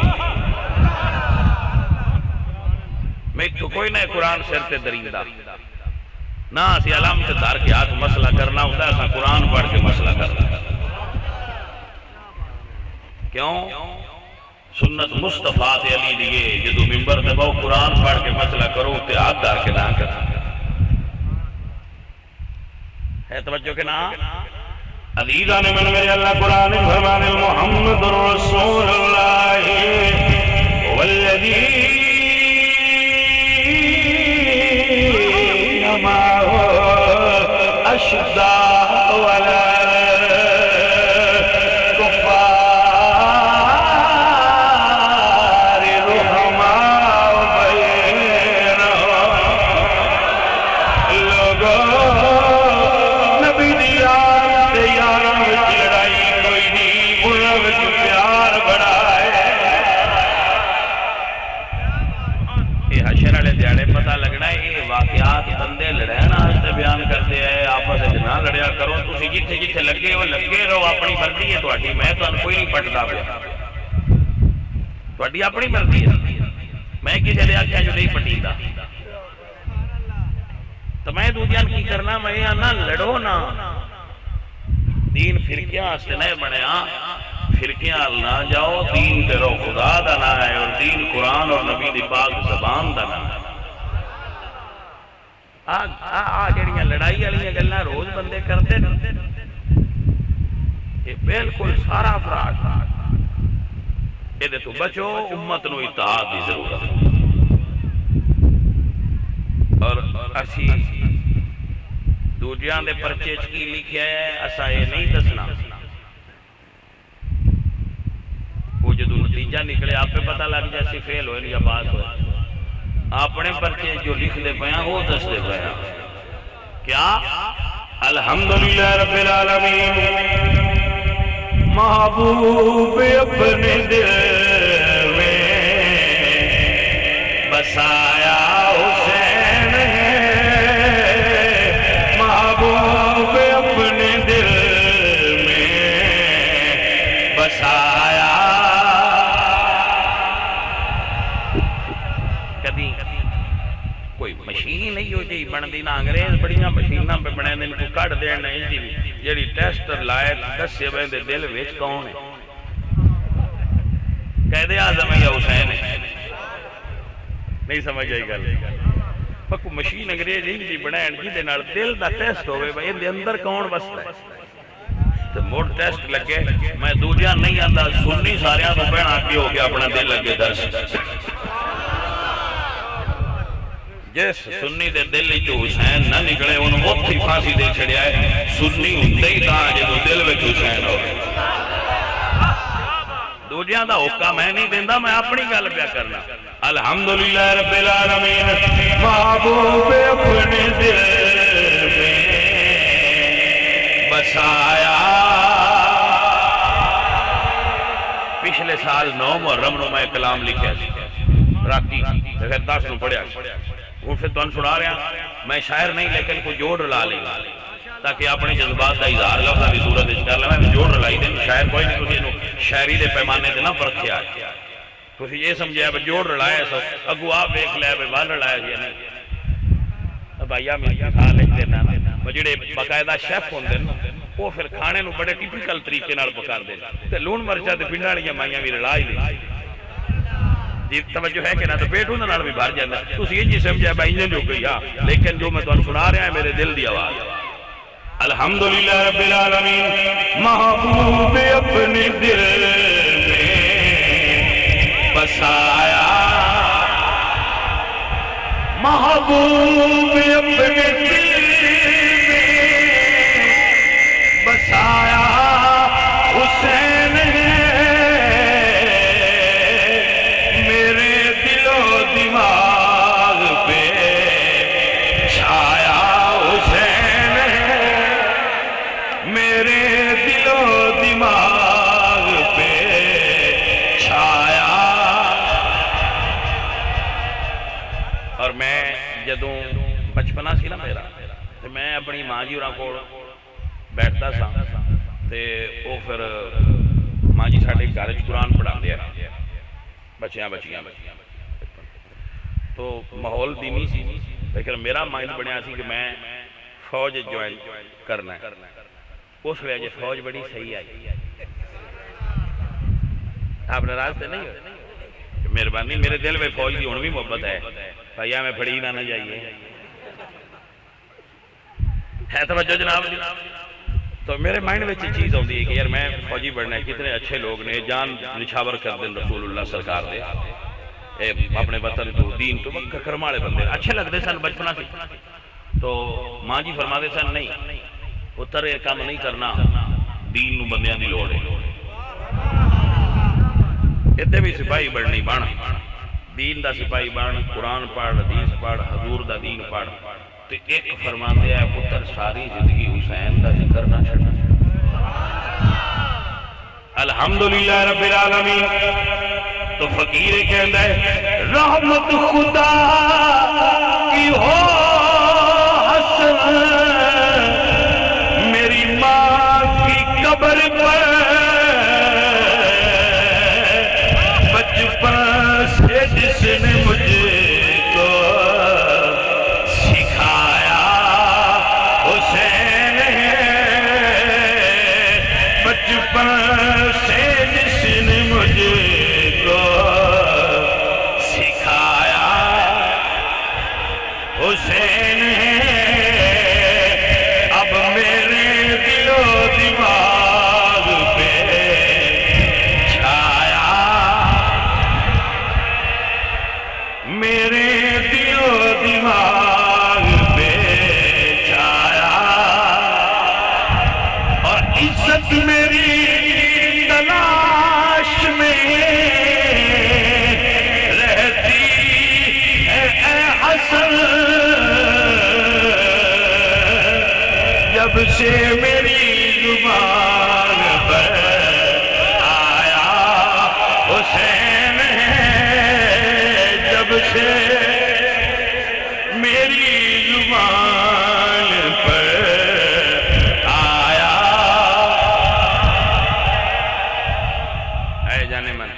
میں تو کوئی نہ قرآن سرتے درندہ نہ اسی علامت دار کے ہاتھ مسئلہ کرنا ہوتا ہے ایسا قرآن پڑھ کے مسئلہ کرنا کیوں سنت مصطفیٰ علی دیئے جدو ممبر دباؤ قرآن پڑھ کے مسئلہ کرو تے ہاتھ دار کے نہ کرنا ہے توجہ کے نا عزیزان من میرے اللہ قرآن فرمان محمد رسول اللہ والذین معه اشداء ولا بندے لڑینا ہستے بیان کرتے ہیں آپس نہ لڑیا کرو تسی جتھے جتھے لگے ہو لگے رہو اپنی مرضی ہے تہاڈی میں تانوں کوئی نہیں پٹدا پیا تہاڈی اپنی مرضی ہے میں کسے دے آکھیا جو نہیں پٹیندا تو میں دوجیاں کی کرنا میں آنا لڑو نا دین فرقیاں آستے نہیں بنیا فرقیاں نہ جاؤ دین تیرو خدا دا نہ ہے اور دین قرآن اور نبی دی پاک زبان دا نہ ہے جڑیاں لڑائی والیاں گلاں روز بندے کرتے نا یہ بالکل سارا افراد یہ تو بچو امت نو اطاعت دی ضرورت اور اسی دوجیاں دے پرچے چ کی لکھیا ہے اسا یہ نہیں دسنا وہ جدو نتیجہ نکلے آپ پہ پتہ لگ جائے سی فیل ہوئے یا پاس ہوئے اپنے پرچے جو لکھ دے پیا وہ دس دے پیا کیا الحمدللہ رب العالمین محبوب اپنے دل میں بسایا حسین ہے محبوب اپنے دل میں بسایا کدی کوئی مشین نہیں ہو جائی بن دی نا انگریز بڑیاں مشیناں پہ بنے دن کو کٹ دین نہیں جی جیڑی ٹیسٹر لائے دسے بین دے دل ویچ کون ہے قائد اعظم ہے یا حسین ہے نہیں سمجھ آئی گل پکو مشین انگریز ہی جی بنائیں جی دے نال دل دا ٹیسٹ ہوئے بھائی دے اندر کون بستا ہے تو موڑ ٹیسٹ لگے میں دوجہ نہیں آندہ سنی ساریاں تو بین آتی ہو گیا اپنا دل لگے درس جس سنی دے دل ہی جو حسین نہ نکلے انہوں بہت ہی پھانسی دے چھڑیا ہے سنی ہوندے ہی کہا جے تو دل وچ حسین ہو دوجیاں دا حکم میں نہیں دیندہ میں اپنی گل پیا کرنا الحمدللہ رب العالمین محبوب اپنے دل میں بسایا پچھلے سال 9 محرم نو میں کلام لکھیا راتی پھر 10 نو پڑھیا وہ پھر تو سنا رہا میں شاعر نہیں لیکن کوئی جوڑ رلا لیں تاکہ اپنے جذبات کا اظہار لفظ کی صورت کر لیں میں جوڑ رلائی دیں شاعر کوئی نہیں کسی شاعری دے پیمانے سے نہ پرکھیا کسی یہ سمجھا ہے جوڑ رلایا سو اگو آپ دیکھ لیا وال رلایا جی نہیں بھائیا میری کھا لکھ دینا وہ جڑے باقاعدہ شیف ہوندے وہ پھر کھانے نو بڑے ٹیپیکل طریقے نال پکا دے تے لون مرچا تے پنڈاں والیاں مائیاں بھی رلا ہی لیں جی توجہ ہے کہ نہ تو پیٹ ہوندے نال بھی بھر جاندا تسی یہ جی سمجھا بھائی انجن جو گئی لیکن جو میں تانوں سنا رہا ہے میرے دل دی آواز الحمدللہ رب العالمین محبوب اپنے دل میں بسایا محبوب اپنے دل میں بسایا حسین میرے دل و دماغ پہ چھایا حسین میرے دل و دماغ پہ چھایا اور میں جدوں بچپنا سی نا میرا تو میں اپنی ماں جی ہوراں کول بیٹھتا سا تے او پھر ماں جی ساڈے گھر وچ قرآن پڑھاندے آ بچیاں تو ماحول دینی سی لیکن میرا مائنڈ بنیا سی کہ میں فوج جوائن کرنا ہے اس وجہ فوج بڑی صحیح آئی آپ ناراض تے نہیں ہو مہربانی میرے دل میں فوج کی ہن بھی محبت ہے بھائیا میں پھڑی نہ جائیے ہے توجہ جناب تو میرے مائنڈ میں چیز ہوتی ہے کہ یار میں فوجی بڑھنا ہے کتنے اچھے لوگ نے جان نچھاور کر دیں رسول اللہ سرکار دے اپنے وطن تو دین تو کرم والے بندے اچھے لگتے سن بچپنا سے تو ماں جی فرماتے سن نہیں اتر یہ کام نہیں کرنا دین نو بندیاں دی لوڑ ہے اتنے بھی سپاہی بڑھنی بن دین دا سپاہی بن قرآن پڑھ حدیث پڑھ حضور دا دین پڑھ تو ایک فرماندے ہے پتر ساری زندگی حسین دا ذکر نہ چھڑنا الحمدللہ رب العالمین تو فقیر کہتا ہے رحمت خدا کی ہو حسن میری ماں کی قبر پر بچپن سے جس نے مجھے کو سکھایا حسین ہے اب میرے دل و دماغ پہ چھایا، میرے دل و دماغ پہ چھایا، اور عزت میری تلاش میں رہتی ہے اے حسن، جب سے میری زبان پر آیا حسین ہے، جب سے میری زبان پر آیا۔ اے جانے من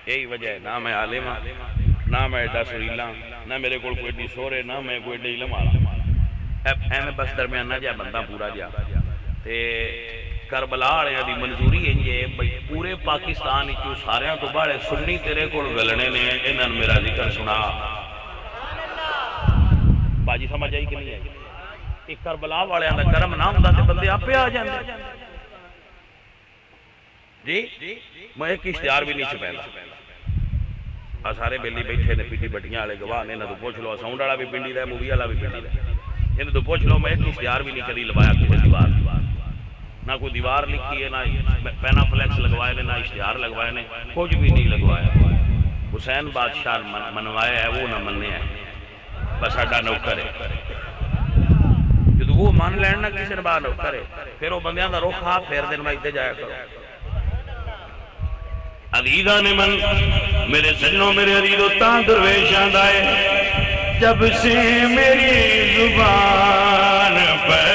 یہی وجہ ہے، نہ میں عالم ہاں، نہ میں ایڈا سریلا، نہ میرے کو کوئی ایڈی شور ہے، نہ میں کوئی ایڈا علم والا۔ ایویں بس درمیانہ جا بندہ پورا جا تے کربلا والے دی منظوری ہے بھئی پورے پاکستان وچ ساریاں تو باہر سنی تیرے کول گلنے نے، انہاں میرا ذکر سنا۔ باجی سمجھ آئی کہ نہیں آئی؟ ایک کربلا والے دا کرم نہ ہوندا تے بندے آپے آ جاندے۔ جی میں ایک اشتہار بھی نہیں چھپیندا، سارے بیلی بیٹھے نے پیٹی بٹیاں والے گواہ نے، انہاں تو پوچھ لو، ساؤنڈ والا بھی پنڈی دا ہے، مووی والا بھی پنڈی دا ہے، انہاں تو پوچھ لو، میں ایک اشتہار بھی نہیں کری لوایا کسی دیوار، نہ کوئی دیوار لکھی ہے، نہ پینا فلیکس لگوائے نے، نہ اشتہار لگوائے نے، کچھ بھی نہیں لگوایا۔ حسین بادشاہ منوایا ہے، وہ نہ مننے ہے، بس ساڈا نوکر ہے۔ جدو وہ مان لین نہ کسی نے باہر نوکر ہے، پھر وہ بندیاں دا رخ ہاتھ پھیر دین، میں ادھر جایا کرو۔ عزیزان من میرے سجنوں میرے عزیزوں تاں درویشاں دائے، جب سے میری زبان پر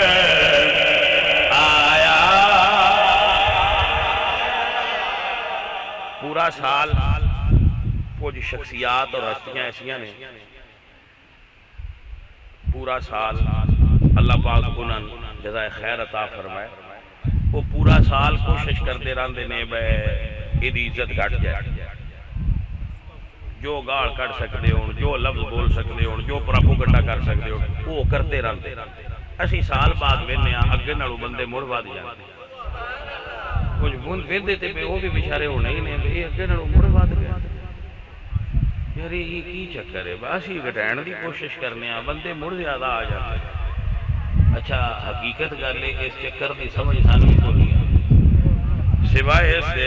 آیا، پورا سال کچھ شخصیات اور ہستیاں ایسیاں نے، پورا سال اللہ پاک انہاں جزائے خیر عطا فرمائے، وہ پورا سال کوشش کرتے رہندے نے بے ایدی عزت گھٹ جائے، جو گاڑ کر سکتے ہوں، جو لفظ بول سکتے ہوں، جو پراپوگنڈا کر سکتے ہوں، وہ کرتے رہندے۔ اسی سال بعد وینے اگے نالوں بندے مڑ ود جاندے، کچھ بند ویندے تے وہ بھی بیچارے ہونے ہی نے یہ اگے نالوں مڑ ود گئے، یار یہ کی چکر ہے؟ بس ہی گھٹائن دی کوشش کرنے ہیں، بندے مڑ زیادہ آ جاتے۔ اچھا حقیقت گل ہے اس چکر دی سمجھ سانوں کو نہیں ہے، سوائے اس دے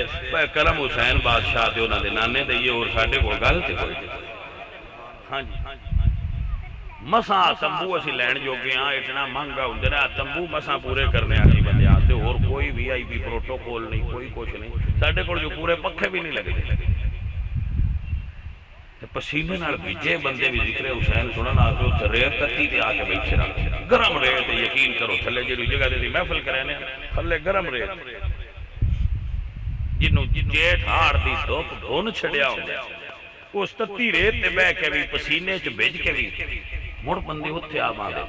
کرم حسین بادشاہ تے انہاں دے نانے دئیے اور ساڈے کول گل تے کوئی نہیں۔ ہاں جی مساں تمبو اسی لین جو گے ہاں، اتنا مہنگا ہوندے نا تمبو مساں پورے کرنے آ بندے آتے، اور کوئی وی آئی پی پروٹوکول نہیں، کوئی کچھ نہیں، ساڈے کول جو پورے پکھے بھی نہیں لگے، پسینے نال بھیجے بندے بھی ذکر حسین سنن آ کے اتنے ریت تتی تے آ کے بیٹھے رہتے، گرم ریت، یقین کرو تھلے جی جگہ دی محفل کرنے تھلے گرم ریت، جنوں جیٹھ ہاڑ دی دھوپ دھون چھڑیا ہوندا، اس تتی ریت تے بہ کے بھی پسینے چ بھج کے بھی مڑ بندے اتھے آ باندے۔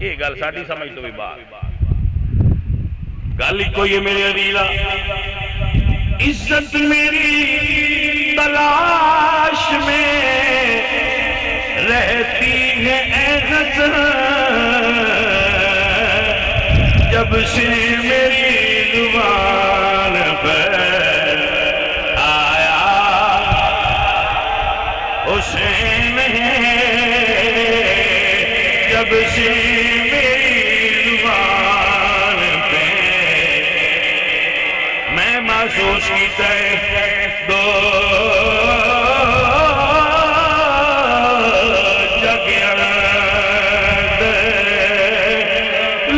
یہ گل ساڈی سمجھ تو بھی باہر، گل کوئی میرے عزیزا، عزت میری تلاش میں رہتی ہے اے غزل، جب سے میری زبان پر آیا حسین ہے، جب سے میری زبان پہ میں محسوس کیتا ہے دو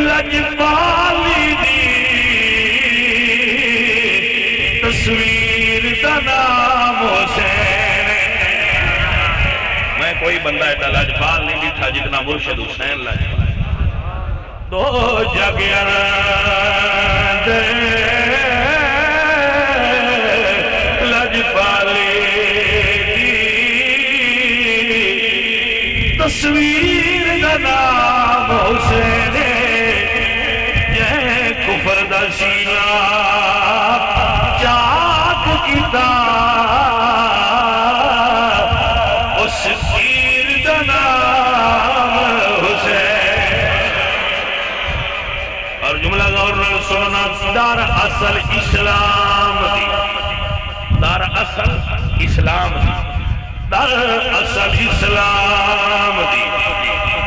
لجپالی دی تصویر دا نام حسین، میں کوئی بندہ ایڈا لاجپال نہیں بھی تھا جتنا مرشد حسین لاجپال، دو جگیاں دے لجپالی دی تصویر دا نام حسین، یہ کفر دا سینہ چاک کیتا، اس تیر دا نام سننا در اصل اسلام دی، در اصل اسلام دی، در اصل اسلام دی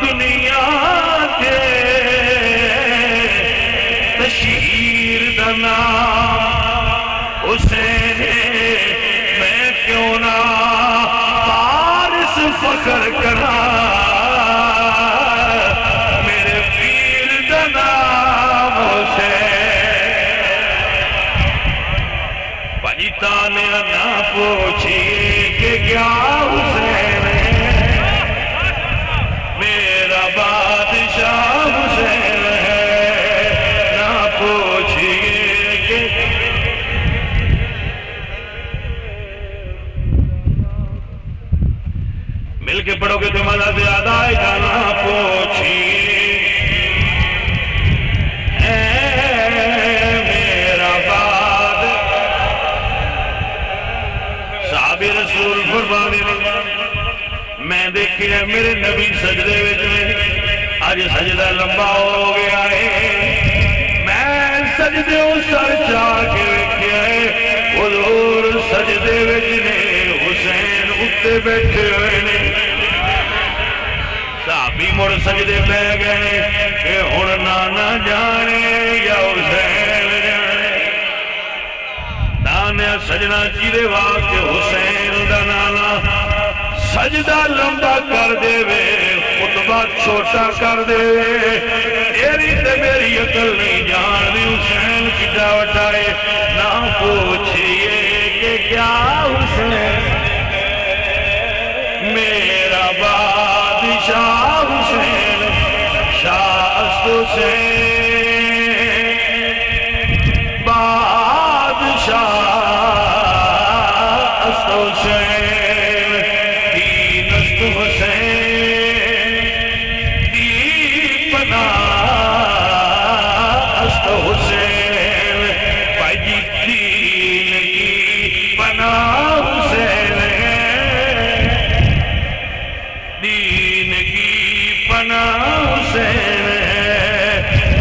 دنیا دے تشہیر دا نام حسین میں کیوں نہ پارس فخر کرا میرے پیر دا نام حسین پنجتا نے نہ پوچھئے کہ کیا حسین ہے میرا بادشاہ حسین ہے نہ پوچھئے کہ مل کے پڑھو گے تو مزہ زیادہ آئے گا نہ پوچھئے میرا صحابی رسول فرمانے میں دیکھے میرے نبی سجدے وچ میں آج سجدہ لمبا ہو گیا ہے میں سجدے سر چاہ کے دیکھے حضور سجدے وچ نے حسین اتے بیٹھے ہوئے نے صحابی مڑ سجدے پہ گئے کہ ہن نانا جانے یا حسین جانے دانے سجنا چیرے واسطے حسین دا نانا سجدہ لمبا کر دے وے خطبہ چھوٹا کر دے تیری تے میری عقل نہیں جان دی حسین کی دعوت آئے نہ پوچھئے کہ کیا حسین میرا بادشاہ حسین شاہ است حسین بادشاہ است حسین دین است حسین دیپنا است حسین بھائی جی دین کی پناہ حسین دین کی پناہ حسین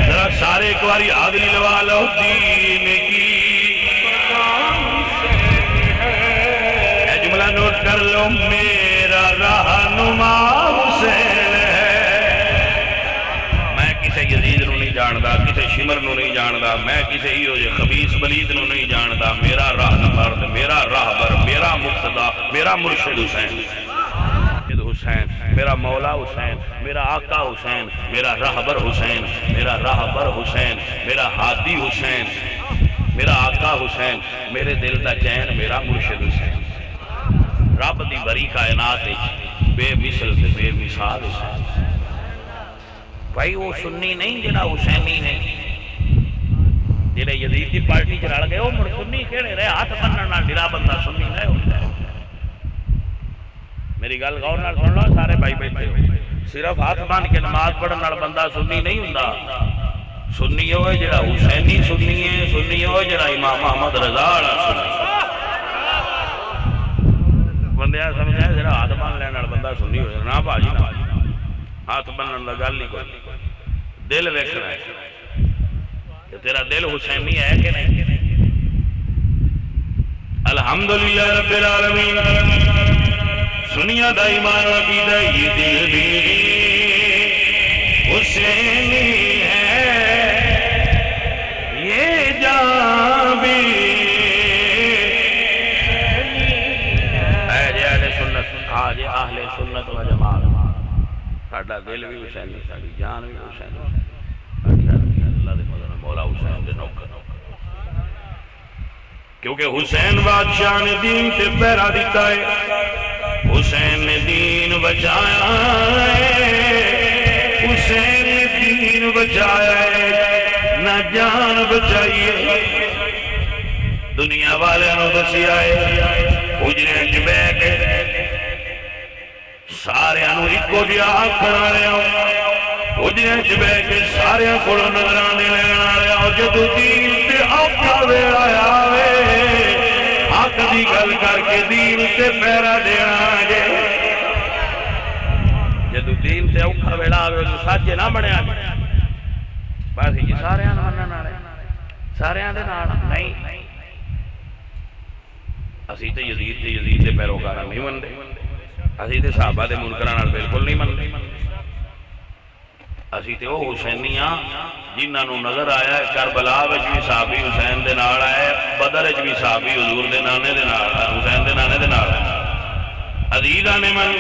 ذرا سارے ایک باری آدمی لوا لو دین کی پناہ حسین اے جملہ نوٹ کر لو میرا رہنما حسین میں کسے یزید نو نہیں جاندا کسے شمر نو نہیں جاندا میں کسے ایو جے خبیث بلید نو نہیں جاندا میرا راہنما میرا راہبر میرا مقتدا میرا مرشد حسین حسین میرا مولا حسین میرا آقا حسین میرا راہبر حسین میرا راہبر حسین میرا ہادی حسین میرا آقا حسین میرے دل دا چین میرا مرشد حسین رب دی بری کائنات بے مثل سے بے مثال حسین بھائی وہ سنی نہیں جڑا حسینی نہیں جڑے یزید دی پارٹی چ رل گئے وہ مڑ سنی کہڑے رہے ہاتھ بنن نال ڈرا بندہ سنی نہیں ہوتا ہے میری گل غور نال سن لو سارے بھائی بیٹھے ہو صرف ہاتھ بن کے نماز پڑھن نال بندہ سنی نہیں ہوندا سنی ہوئے جڑا حسینی سنی ہے سنی ہوئے جڑا امام محمد رضا والا سنی بندہ سمجھا جڑا ہاتھ بن لین نال بندہ سنی ہو جائے نا بھاجی نا ہاتھ بنن دا گل نہیں کوئی دل ویکھنا ہے کہ تیرا دل حسینی ہے کہ نہیں الحمدللہ رب العالمین سنیا دا ایمان عقیدہ یہ دل بھی حسینی ہے یہ جان بھی اے جے اہل سنت آج اہل سنت و جماعت ساڈا دل بھی حسینی ساڈی جان بھی حسینی اللہ دے مدد مولا حسین دے نوکر کیونکہ حسین بادشاہ نے دین تے پہرا دیتا ہے حسین نے دین بچایا ہے حسین نے دین بچایا ہے نہ جان بچائیے دنیا والے نو دسی آئے حجرے وچ بیٹھ کے سارے نو اکو جہا آکھن والے حجرے وچ بیٹھ کے سارے کولوں نظرانے لین والے جدوں دین تے اوکھا ویلا آوے حق دی گل کر کے دین تے پہرا دینا جے جدو دین تے اوکھا ویلا آوے تو ساجے نہ بنیا بس جی سارے منن والے سارے دے نال نہیں اسی تے یزید دے پیروکار نہیں مندے اسی تے صحابہ دے منکراں نال بالکل نہیں مندے اسی تے وہ حسینیاں جنہاں نو نظر آیا ہے کربلا وچ بھی صحابی حسین دے نال آئے بدر وچ بھی صحابی حضور دے نانے دے نال حسین دے نانے دے نال عزیزاں نے من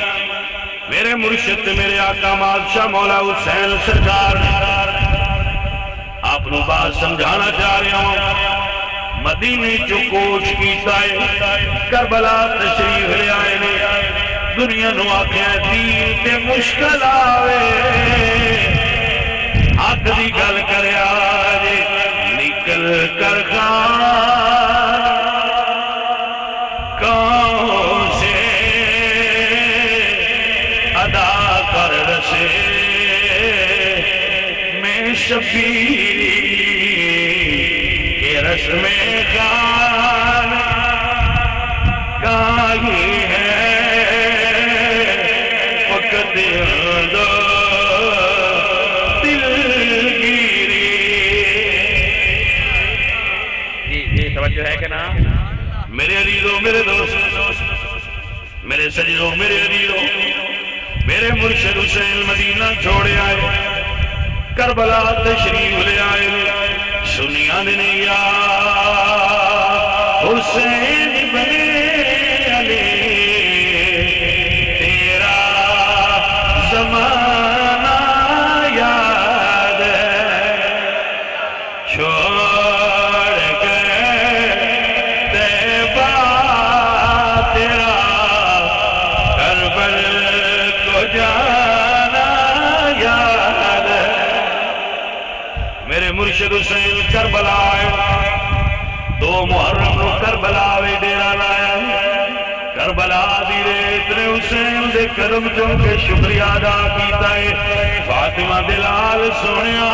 میرے مرشد میرے آقا بادشاہ مولا حسین سرکار آپ نو بات سمجھانا چاہ رہا ہوں مدینے جو کوچ کیتا ہے کربلا تشریف لے آئے نے دنیا نو آکھیا دین تے مشکل آوے حق دی گل کریا جے نکل کر خان کون سے ادا کر رسے میں شبیر کے رسم خان کائی ہے فقط دو دل گیری جی توجہ ہے کہ نا میرے عزیزوں میرے دوست میرے سجدوں میرے عزیزوں میرے مرشد حسین مدینہ چھوڑے آئے کربلا تشریف لے آئے سنیا نے یا حسین بنے علی تیرا زمانہ یاد ہے چھوڑ گئے طیبہ تیرا کربل کو جانا یاد ہے میرے مرشد حسین کربلا آئے 2 محرم نو کربلا وے ڈیرا لایا کربلا دی ریت نے حسین دے قدم چوم کے شکریہ ادا کیتا ہے فاطمہ دلال سنیا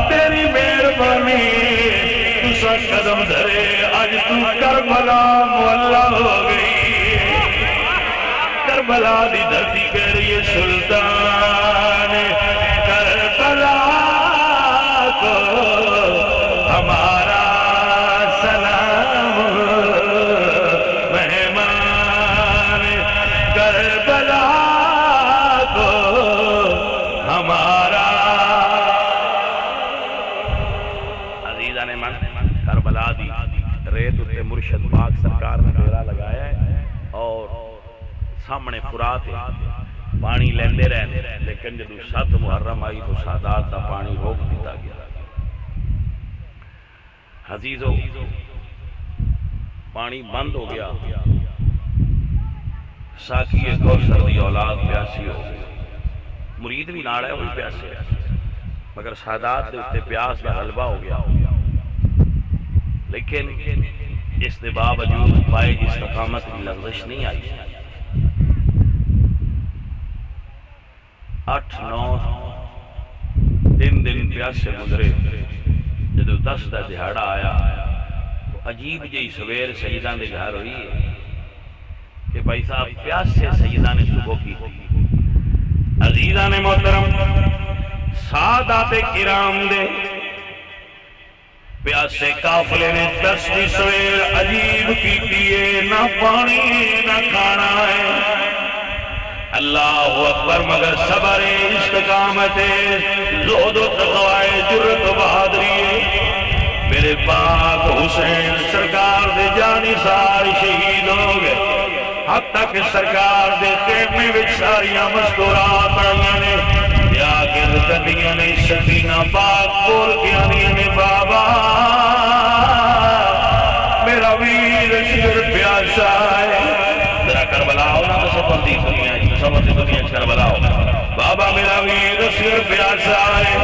تیری مہربانی تسا قدم دھرے اج تو کربلا مولا ہو گئی کربلا دی دھرتی کہہ رہی ہے سلطان کربلا کو ہمارا سلام مہمان کربلا کو ہمارا عزیزان من کربلا دی ریت اتے مرشد پاک سرکار نے ڈیرا لگایا ہے اور سامنے فرات پانی لیندے رہے لیکن جدو 7 محرم آئی تو سادات دا پانی روک دیتا گیا عزیزو پانی بند ہو گیا ساکی کوثر دی اولاد پیاسی ہو مرید بھی ناڑا ہے وہی پیاسے مگر سادات دے اتے پیاس کا غلبہ ہو گیا لیکن اس دے باوجود پائے استقامت کی لغزش نہیں آئی 8-9 دن پیاسے گزرے جدو 10 دا دہاڑا آیا عجیب جئی سویر سیدان دے گھر ہوئی ہے کہ بھائی صاحب پیاس سے سیدان نے صبح کی عزیزان محترم سادات کرام دے پیاسے قافلے نے 10 دی سویر عجیب کی دیئے نہ پانی نہ کھانا ہے اللہ اکبر مگر صبر استقامت زہد و تقوی جرت و بہادری میرے پاک حسین سرکار دے جانی سار شہید ہو گئے حد تک سرکار دے خیمے وچ ساریاں مستورات آئیاں نے یا کہ رکھدیاں نے سکینہ پاک بول کے آنیاں نے بابا میرا ویر شگر پیاسا ہے ذرا کربلا ہونا تو سپندی دنیا ہے سمجھ دنیا کربلا ہونا بابا میرا ویر شگر پیاسا ہے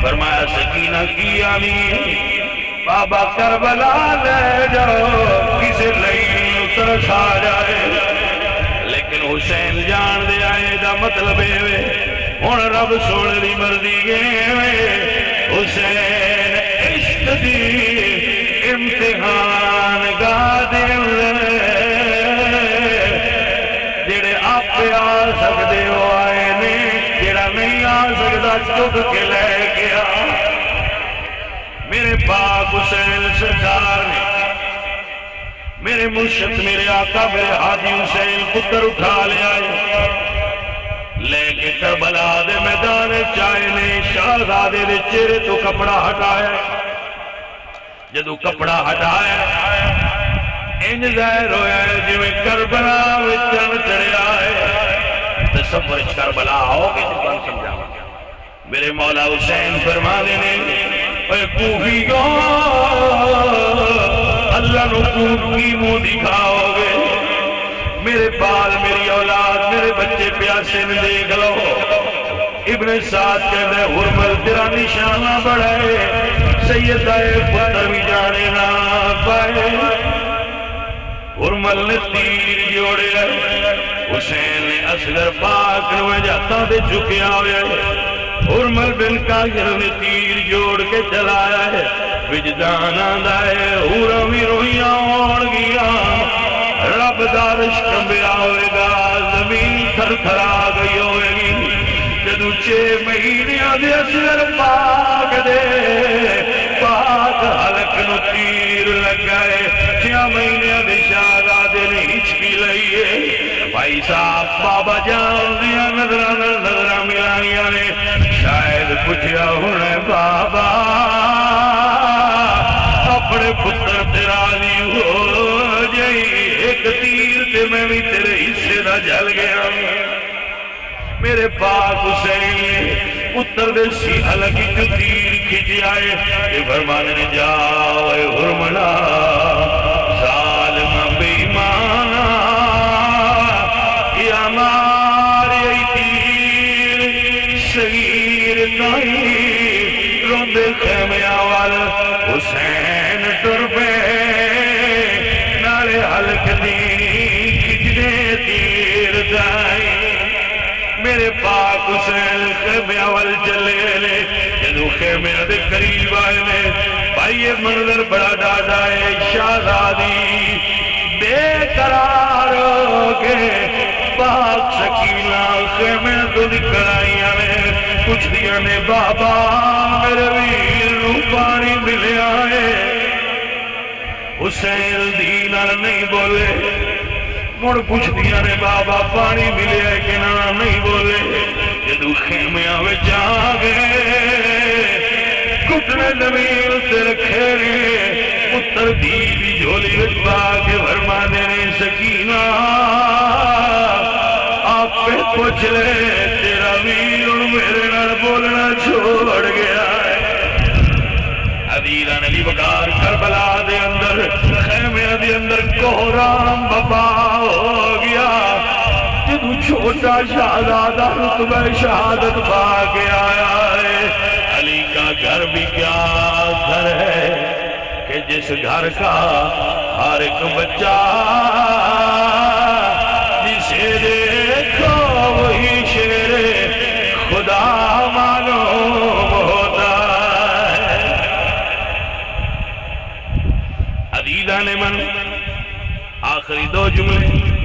فرمایا سکینہ کی آنی بابا کربلا لے جاؤ کسے لئی اتر سا جائے لیکن حسین جان دے آئے دا مطلب ہے ہون رب سوڑ دی مرضی گئے حسین عشق دی امتحان گا دل جڑے آپ آ سکتے ہو آئے نے جڑا نہیں آ سکتا چک کے لے گیا میرے پاک حسین سرکار نے میرے مرشد میرے آقا میرے ہادی حسین پتر اٹھا لیا لے کے کربلا دے میدان چائے نے شہزادے دے چہرے تو کپڑا ہٹایا جدو کپڑا ہٹایا انج ظاہر ہویا ہے جویں کربلا وچ چن چڑھیا ہے تصور کربلا ہوگی تو کون سمجھاؤں میرے مولا حسین فرمانے نے اے کوفی گو اللہ نو کی منہ دکھاؤ گے میرے بال میری اولاد میرے بچے پیاسے میں دیکھ لو ابن سعد کہتے ہیں حرمل تیرا نشانہ بڑھائے سیدہ پتر بھی جانے نہ پائے حرمل نے تیر جوڑے حسین نے اصغر پاک نوے جاتا دے چکیا ہوئے حرمل بن کاغر نے تیر جوڑ کے چلایا ہے وجدان آندہ ہے حورا بھی رویاں اوڑ گیا رب دارش کمبیا ہوئے گا زمین تھر تھرا گئی ہوئے گی جدو 6 مہینے آدھے اصغر پاک دے پاک حلق نو تیر لگ گئے 6 مہینے آدھے شہزادے نے ہچکی لئیے بھائی صاحب بابا جان دیا نظرہ ملائیاں نے شاید پوچھیا ہونے بابا اپنے پتر تیرا نہیں ہو جائی ایک تیر تے میں بھی تیرے حصے نہ جل گیا میرے پاک حسین پتر دے سی حلقی جو تیر کھچی آئے یہ فرمانے نے جاؤ اے حرملا ظالم بیمانا یا ماری ای تیر صغیر نہیں روندے خیمے آوال حسین ٹربے نالے حلق دی کھچنے تیر دائی میرے پاک حسین خیمے آوال چلے لے جدو خیمے دے قریب آئے لے بھائی یہ منظر بڑا ڈاڈا ہے شہزادی بے قرار ہو کے پاک سکینہ خیمے تو نکل آئیاں نے کچھ دیا نے بابا میرے ویر نو پانی ملے آئے حسین دینار نہیں بولے مڑ پوچھ دیا نے بابا پانی ملے ہے کہ نہیں بولے جدو خیمے آوے جا گئے کٹنے زمین سے رکھے پتر دی بھی جھولی رکھوا کے فرمانے نے سکینہ آپ پہ پوچھ لے تیرا ویر میرے نال بولنا چھوڑ گیا ہے عدیلہ نبی بکار کربلا دے اندر خیمے دے اندر کوہرام بپا ہو گیا جدو چھوٹا شہزادہ رتبہ شہادت پا کے آیا ہے علی کا گھر بھی کیا گھر ہے کہ جس گھر کا ہر ایک بچہ جسے دیکھو وہی شیر خدا معلوم ہوتا ہے عدیدہ نے من آخری 2 جملے